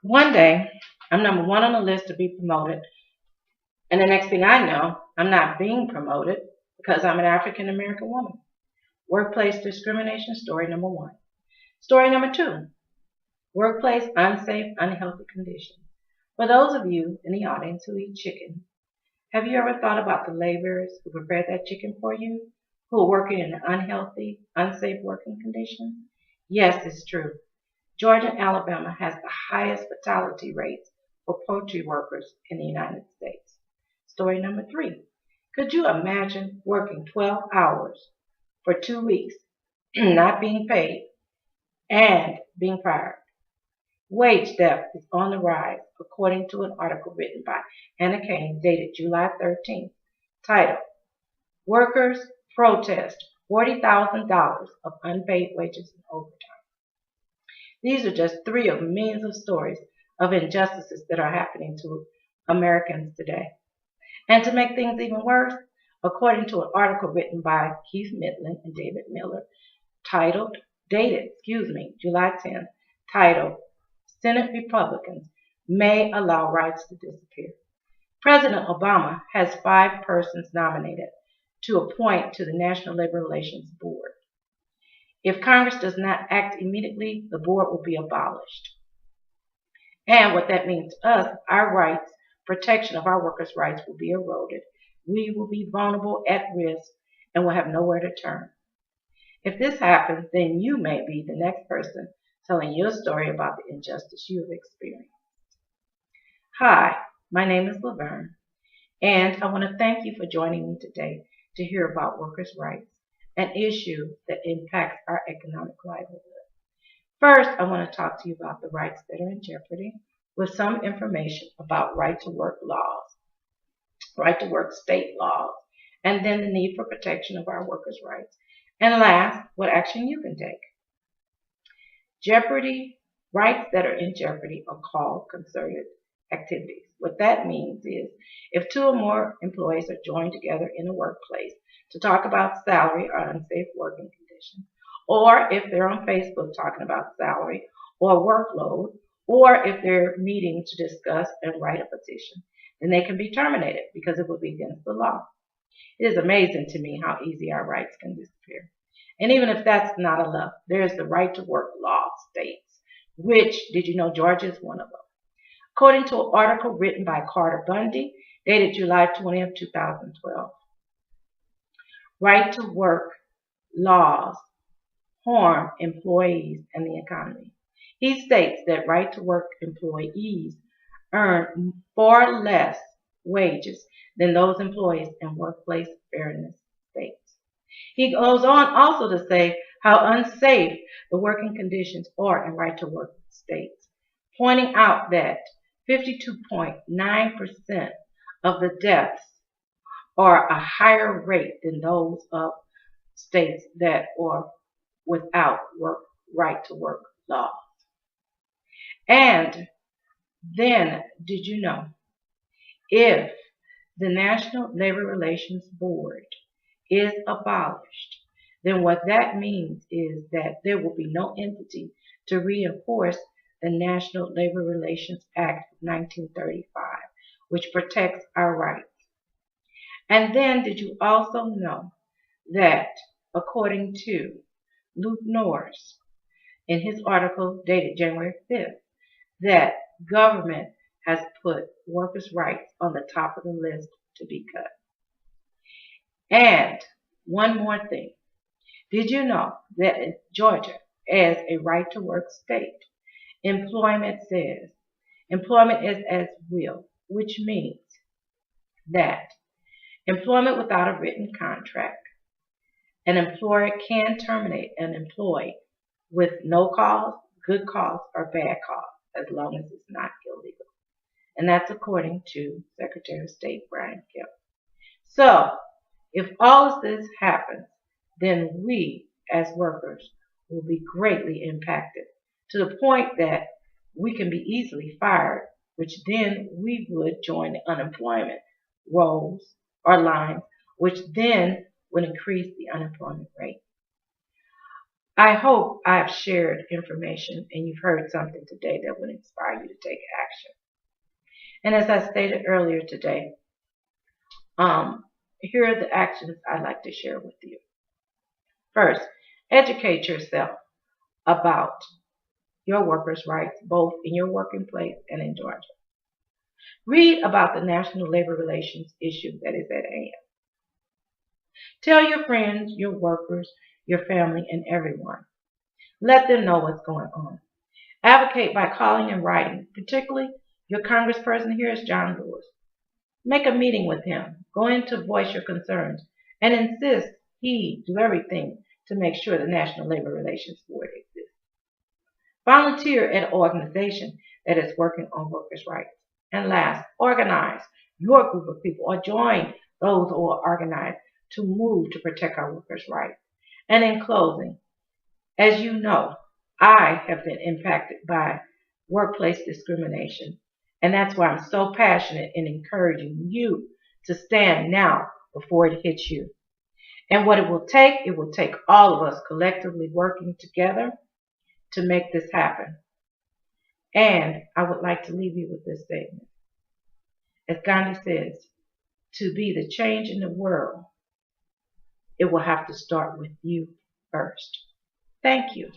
One day, I'm number one on the list to be promoted, and the next thing I know, I'm not being promoted because I'm an African American woman. Workplace discrimination story number one. Story number two, workplace unsafe, unhealthy conditions. For those of you in the audience who eat chicken, have you ever thought about the laborers who prepared that chicken for you, who are working in unhealthy, unsafe working conditions? Yes, it's true. Georgia and Alabama has the highest fatality rates for poultry workers in the United States. Story number three. Could you imagine working 12 hours for 2 weeks, not being paid, and being fired? Wage theft is on the rise, according to an article written by Anna Kane dated July 13th, titled Workers Protest $40,000 of Unpaid Wages and Overtime. These are just three of millions of stories of injustices that are happening to Americans today. And to make things even worse, according to an article written by Keith Midland and David Miller, dated July 10th, titled Senate Republicans May Allow Rights to Disappear. President Obama has 5 persons nominated to appoint to the National Labor Relations Board. If Congress does not act immediately, the board will be abolished. And what that means to us, our rights, protection of our workers' rights will be eroded. We will be vulnerable, at risk, and will have nowhere to turn. If this happens, then you may be the next person telling your story about the injustice you have experienced. Hi, my name is Laverne, and I want to thank you for joining me today to hear about workers' rights, an issue that impacts our economic livelihood. First, I want to talk to you about the rights that are in jeopardy with some information about right to work laws, right to work state laws, and then the need for protection of our workers' rights. And last, what action you can take. Jeopardy, rights that are in jeopardy are called concerted activities. What that means is if two or more employees are joined together in a workplace to talk about salary or unsafe working conditions, or if they're on Facebook talking about salary or workload, or if they're meeting to discuss and write a petition, then they can be terminated because it would be against the law. It is amazing to me how easy our rights can disappear. And even if that's not enough, there's the right to work law states, which, did you know, Georgia is one of them. According to an article written by Carter Bundy, dated July 20th, 2012, right to work laws harm employees and the economy. He states that right to work employees earn far less wages than those employees in workplace fairness states. He goes on also to say how unsafe the working conditions are in right to work states, pointing out that 52.9% of the deaths are a higher rate than those of states that are without right to work laws. And then, did you know, if the National Labor Relations Board is abolished, then what that means is that there will be no entity to reinforce the National Labor Relations Act of 1935, which protects our rights. And then did you also know that according to Luke Norris in his article dated January 5th, that government has put workers' rights on the top of the list to be cut. And one more thing. Did you know that in Georgia, as a right to work state, employment says employment is as will, which means that employment without a written contract, an employer can terminate an employee with no cause, good cause, or bad cause, as long as it's not illegal. And that's according to Secretary of State Brian Kemp. So, if all of this happens, then we as workers will be greatly impacted to the point that we can be easily fired, which then we would join the unemployment rolls or lines, which then would increase the unemployment rate. I hope I have shared information and you've heard something today that would inspire you to take action. And as I stated earlier today, here are the actions I'd like to share with you. First, educate yourself about your workers' rights, both in your working place and in Georgia. Read about the national labor relations issue that is at hand. Tell your friends, your workers, your family, and everyone. Let them know what's going on. Advocate by calling and writing, particularly your congressperson here is John Lewis. Make a meeting with him. Go in to voice your concerns and insist he do everything to make sure the National Labor Relations Board exists. Volunteer at an organization that is working on workers' rights. And last, organize your group of people or join those who are organized to move to protect our workers' rights. And in closing, as you know, I have been impacted by workplace discrimination. And that's why I'm so passionate in encouraging you to stand now before it hits you. And what it will take all of us collectively working together to make this happen. And I would like to leave you with this statement. As Gandhi says, to be the change in the world, it will have to start with you first. Thank you.